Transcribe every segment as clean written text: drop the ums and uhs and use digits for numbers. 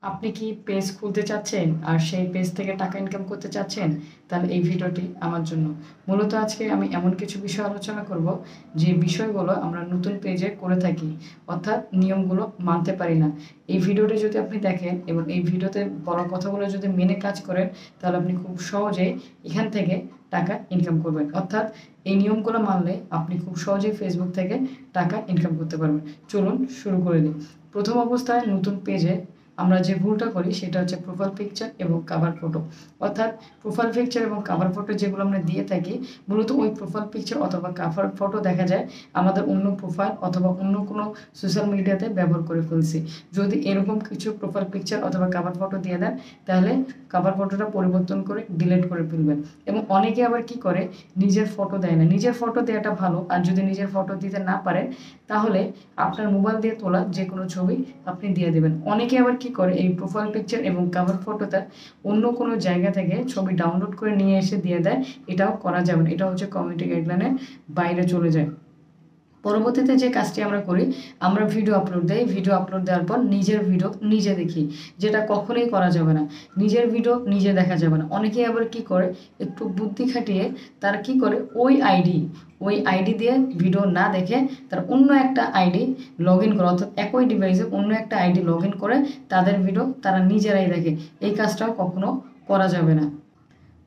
আপনি কি পেজ খুলতে চাচ্ছেন আর সেই পেজ থেকে টাকা ইনকাম করতে চাচ্ছেন? তাহলে এই ভিডিওটি আমার জন্য। মূলত আজকে আমি এমন কিছু বিষয় আলোচনা করব যে বিষয়গুলো আমরা নতুন পেজে করে থাকি, অর্থাৎ নিয়মগুলো মানতে পারি না। এই ভিডিওটি যদি আপনি দেখেন এবং এই ভিডিওতে বলা কথাগুলো যদি মেনে কাজ করেন, তাহলে আপনি খুব সহজেই এখান থেকে টাকা ইনকাম করবেন। অর্থাৎ এই নিয়মগুলো মানলে আপনি খুব সহজেই ফেসবুক থেকে টাকা ইনকাম করতে পারবেন। চলুন শুরু করে দিই। প্রথম অবস্থায় নতুন পেজে আমরা যে ভুলটা করি সেটা হচ্ছে প্রোফাইল পিকচার এবং কভার ফটো। অর্থাৎ প্রোফাইল পিকচার এবং কভার ফটো যেগুলো আমরা দিয়ে থাকি, মূলত ওই প্রোফাইল পিকচার অথবা কভার ফটো দেখা যায় আমাদের অন্য প্রোফাইল অথবা অন্য কোনো সোশ্যাল মিডিয়াতে ব্যবহার করে ফেলছি। যদি এরকম কিছু প্রোফাইল পিকচার অথবা কভার ফটো দিয়ে দেন, তাহলে কভার ফটোটা পরিবর্তন করে ডিলিট করে ফেলবেন। এবং অনেকে আবার কি করে, নিজের ফটো দেয় না। নিজের ফটো দেওয়াটা ভালো, আর যদি নিজের ফটো দিতে না পারেন তাহলে আপনার মোবাইল দিয়ে তোলা যে কোনো ছবি আপনি দিয়ে দেবেন। অনেকে আবার কি করে, এই প্রোফাইল পিকচার এবং কভার ফটোটা অন্য কোনো জায়গা থেকে ছবি ডাউনলোড করে নিয়ে এসে দিয়ে দেয়। এটাও করা যাবে না, এটা হচ্ছে কমিউনিটি গাইডলাইনের বাইরে চলে যায়। পরবর্তীতে যে কাজটি আমরা করি, আমরা ভিডিও আপলোড দেই। ভিডিও আপলোড দেওয়ার পর নিজের ভিডিও নিজে দেখি, যেটা কখনোই করা যাবে না। নিজের ভিডিও নিজে দেখা যাবে না। অনেকেই আবার কি করে, একটু বুদ্ধি খাটিয়ে তারা কি করে, ওই আইডি দিয়ে ভিডিও না দেখে তার অন্য একটা আইডি লগ ইন করে, অর্থাৎ একই ডিভাইসে অন্য একটা আইডি লগ ইন করে তাদের ভিডিও তারা নিজেরাই দেখে। এই কাজটাও কখনো করা যাবে না।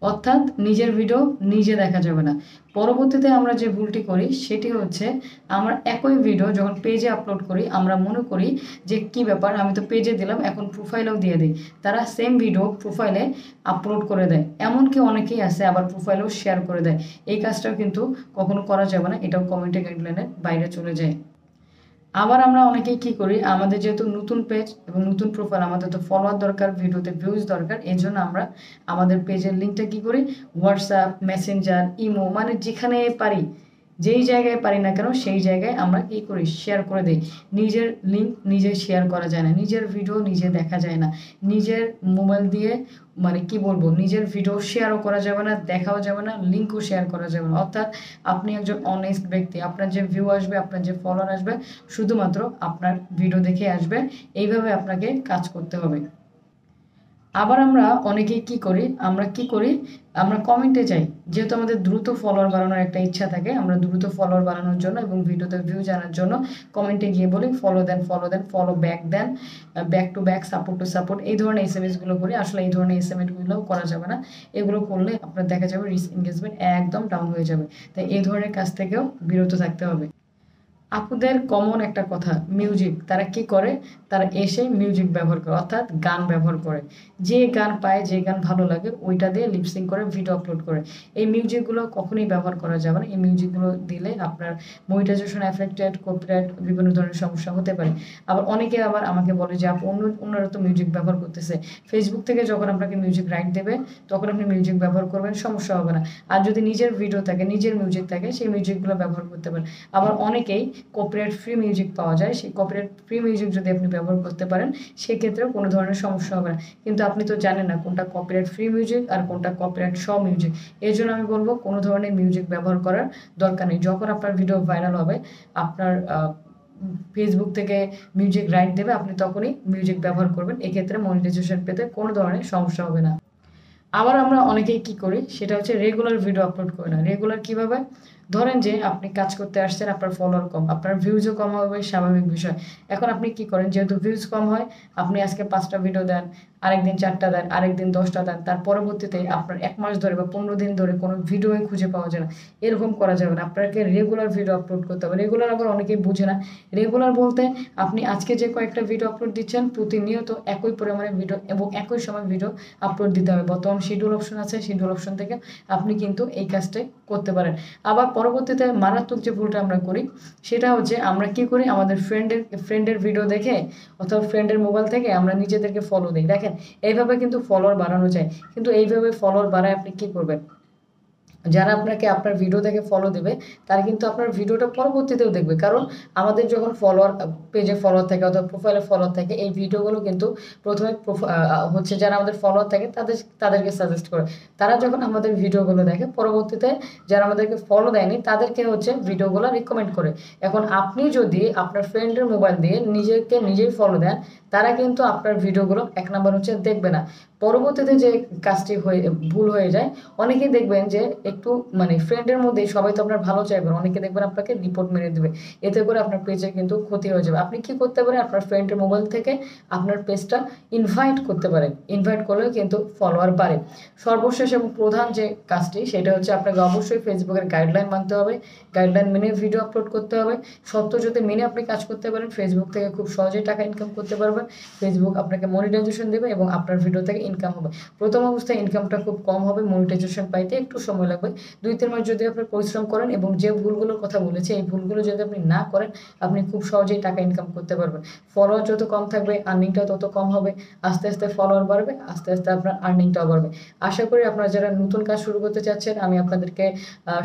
অর্থাৎ নিজের ভিডিও নিজে দেখা যাবে না। পরবর্তীতে আমরা যে ভুলটি করি সেটি হচ্ছে, আমরা একই ভিডিও যখন পেজে আপলোড করি, আমরা মনে করি যে কি ব্যাপার, আমি তো পেজে দিলাম, এখন প্রোফাইলেও দিয়ে দিই। তারা সেম ভিডিও প্রোফাইলে আপলোড করে দেয়। এমনকি অনেকেই আছে আবার প্রোফাইলেও শেয়ার করে দেয়। এই কাজটাও কিন্তু কখনো করা যাবে না, এটাও কমিউনিটি গাইডলাইনের বাইরে চলে যায়। আবার আমরা অনেকেই কি করি, আমাদের যেহেতু নতুন পেজ এবং নতুন প্রোফাইল, আমাদের তো ফলোয়ার দরকার, ভিডিওতে ভিউজ দরকার। এই জন্য আমরা আমাদের পেজের লিঙ্কটা কি করি, হোয়াটসঅ্যাপ, মেসেঞ্জার, ইমো, মানে যেখানে পারি, যেই জায়গায় পারি না কেন সেই জায়গায় আমরা কি করি, শেয়ার করে দিই। নিজের লিঙ্ক নিজে শেয়ার করা যায় না, নিজের ভিডিও নিজে দেখা যায় না, নিজের মোবাইল দিয়ে মানে কি বলবো, নিজের ভিডিও শেয়ারও করা যাবে না, দেখাও যাবে না, লিঙ্কও শেয়ার করা যাবে না। অর্থাৎ আপনি একজন অনেস্ট ব্যক্তি, আপনার যে ভিউ আসবে, আপনার যে ফলোয়ার আসবে, শুধুমাত্র আপনার ভিডিও দেখে আসবে। এইভাবে আপনাকে কাজ করতে হবে। আবার আমরা অনেকেই কি করি, আমরা কমেন্টে যাই। যেহেতু আমাদের দ্রুত ফলোয়ার বাড়ানোর একটা ইচ্ছা থাকে, আমরা দ্রুত ফলোয়ার বাড়ানোর জন্য এবং ভিডিওতে ভিউ জানার জন্য কমেন্টে গিয়ে বলি ফলো দেন, ফলো ব্যাক দেন, back to back, support to support, এই ধরনের এসএমএসগুলো করি। আসলে এই ধরনের এসএমএসগুলোও করা যাবে না। এগুলো করলে আপনার দেখা যাবে রিচ এনগেজমেন্ট একদম ডাউন হয়ে যাবে। তাই এই ধরনের কাজ থেকেও বিরত থাকতে হবে। আপুদের কমন একটা কথা, মিউজিক। তারা কি করে, তারা এসে মিউজিক ব্যবহার করে, অর্থাৎ গান ব্যবহার করে। যে গান পায়, যে গান ভালো লাগে ওইটা দিয়ে লিপসিং করে ভিডিও আপলোড করে। এই মিউজিকগুলো কখনোই ব্যবহার করা যাবে না। এই মিউজিকগুলো দিলে আপনার মনিটাইজেশন এফেক্টেড, কপিরাইট, বিভিন্ন ধরনের সমস্যা হতে পারে। আবার অনেকে আবার আমাকে বলে যে আপু অন্যরা তো মিউজিক ব্যবহার করতেছে। ফেসবুক থেকে যখন আপনাকে মিউজিক রাইট দেবে তখন আপনি মিউজিক ব্যবহার করবেন, সমস্যা হবে না। আর যদি নিজের ভিডিও থাকে, নিজের মিউজিক থাকে, সেই মিউজিকগুলো ব্যবহার করতে পারেন। আবার অনেকেই কপিরাইট ফ্রি মিউজিক পাওয়া যায়, সেই কপিরাইট ফ্রি মিউজিক যদি আপনি ব্যবহার করতে পারেন সেক্ষেত্রেও কোনো ধরনের সমস্যা হবে না। কিন্তু আপনি তো জানেন না কোনটা কপিরাইট ফ্রি মিউজিক আর কোনটা কপিরাইট শ মিউজিক। এই জন্য আমি বলবো কোনো ধরনের মিউজিক ব্যবহার করার দরকার নেই। যখন আপনার ভিডিও ভাইরাল হবে, আপনার ফেসবুক থেকে মিউজিক রাইট দেবে, আপনি তখনই মিউজিক ব্যবহার করবেন। এক্ষেত্রে মনিটাইজেশন পেতে কোনো ধরনের সমস্যা হবে না। আবার আমরা অনেকেই কি করি, সেটা হচ্ছে রেগুলার ভিডিও আপলোড করি না। রেগুলার কিভাবে, ধরেন যে আপনি কাজ করতে আসছেন, আপনার ফলোয়ার কম, আপনার ভিউজও কম হবে, স্বাভাবিক বিষয়। এখন আপনি কি করেন, যেহেতু ভিউজ কম হয়, আপনি আজকে 5টা ভিডিও দেন, আরেকদিন 4টা দেন, আরেকদিন 10টা দেন, তার পরবর্তীতে আপনার 1 মাস ধরে বা 15 দিন ধরে কোনো ভিডিওই খুঁজে পাওয়া যায় না। এরকম করা যাবে না, আপনাকে রেগুলার ভিডিও আপলোড করতে হবে। রেগুলার আবার অনেকেই বুঝে না। রেগুলার বলতে আপনি আজকে যে কয়েকটা ভিডিও আপলোড দিচ্ছেন, প্রতিনিয়ত একই পরিমাণে ভিডিও এবং একই সময় ভিডিও আপলোড দিতে হবে। বর্তমান শিডিউল অপশন আছে, শিডিউল অপশন থেকে আপনি কিন্তু এই কাজটাই করতে পারেন। আবার পরবর্তীতে মারাত্মক যে ভুলটা আমরা করি সেটা হচ্ছে, আমরা কি করি, আমাদের ফ্রেন্ডের ভিডিও দেখে অথবা ফ্রেন্ডের মোবাইল থেকে আমরা নিজেদেরকে ফলো দিই। দেখেন, এইভাবে কিন্তু ফলোয়ার বাড়ানো যায়, কিন্তু এইভাবে ফলোয়ার বাড়ায় আপনি কি করবেন, যারা আপনাকে আপনার ভিডিও দেখে ফলো দেবে তারা কিন্তু আপনার ভিডিওটা পরবর্তীতেও দেখবে, কারণ আমাদের যখন ফলোয়ার পেজে ফলোয়ার থাকে অথবা প্রোফাইলে ফলোয়ার থাকে, এই ভিডিওগুলো কিন্তু প্রথমে হচ্ছে যারা আমাদের ফলোয়ার থাকে তাদেরকে সাজেস্ট করে। তারা যখন আমাদের ভিডিওগুলো দেখে, পরবর্তীতে যারা আমাদেরকে ফলো দেয়নি তাদেরকে হচ্ছে ভিডিওগুলো রিকমেন্ড করে। এখন আপনি যদি আপনার ফ্রেন্ডের মোবাইল দিয়ে নিজেই ফলো দেন, তারা কিন্তু আপনার ভিডিওগুলো এক নাম্বার হচ্ছে দেখবে না। পরবর্তীতে যে কাজটি ভুল হয়ে যায়, অনেকেই দেখবেন যে একটু মানে ফ্রেন্ডের মধ্যেই সবাই তো আপনার ভালো চাইবেন, অনেকে দেখবেন আপনাকে রিপোর্ট মেরে দেবে, এতে করে আপনার পেজে কিন্তু ক্ষতি হয়ে যাবে। আপনি কি করতে পারেন, আপনার ফ্রেন্ডের মোবাইল থেকে আপনার পেজটা ইনভাইট করতে পারেন, ইনভাইট করলেও কিন্তু ফলোয়ার বাড়ে। সর্বশেষ এবং প্রধান যে কাজটি সেটা হচ্ছে আপনাকে অবশ্যই ফেসবুকের গাইডলাইন মানতে হবে, গাইডলাইন মেনে ভিডিও আপলোড করতে হবে। সত্য যদি মেনে আপনি কাজ করতে পারেন, ফেসবুক থেকে খুব সহজেই টাকা ইনকাম করতে পারবেন। ফেসবুক আপনাকে মনিটাইজেশন দেবে এবং আপনার ভিডিও থেকে ইনকাম হবে। প্রথম অবস্থায় ইনকামটা খুব কম হবে, মনিটাইজেশন পাইতে একটু সময় লাগবে। 2-3 মাস যদি আপনি পরিশ্রম করেন এবং যে ভুলগুলোর কথা বলেছি এই ভুলগুলো যদি আপনি না করেন, আপনি খুব সহজেই টাকা ইনকাম করতে পারবেন। ফলোয়ার যত কম থাকবে আর্নিংটা তত কম হবে, আস্তে আস্তে ফলোয়ার বাড়বে, আস্তে আস্তে আপনার আর্নিংটাও বাড়বে। আশা করি আপনারা যারা নতুন কাজ শুরু করতে চাচ্ছেন, আমি আপনাদেরকে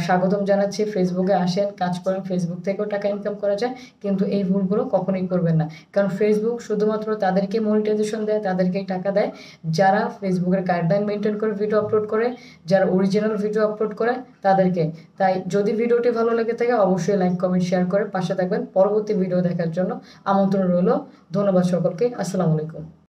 স্বাগতম জানাচ্ছি। ফেসবুকে আসেন, কাজ করেন, ফেসবুক থেকেও টাকা ইনকাম করা যায়, কিন্তু এই ভুলগুলো কখনোই করবেন না। কারণ ফেসবুক শুধুমাত্র তাদেরকে মনিটাইজেশন দেয়, তাদেরকেই টাকা দেয় যারা ফেসবুকের গাইডলাইন মেনটেন করে ভিডিও আপলোড করে, যারা অরিজিনাল ভিডিও আপলোড করে তাদেরকে। তাই যদি ভিডিওটি ভালো লেগে থাকে অবশ্যই লাইক কমেন্ট শেয়ার করে পাশে থাকবেন। পরবর্তী ভিডিও দেখার জন্য আমন্ত্রণ রইল। ধন্যবাদ সকলকে। আসসালামু আলাইকুম।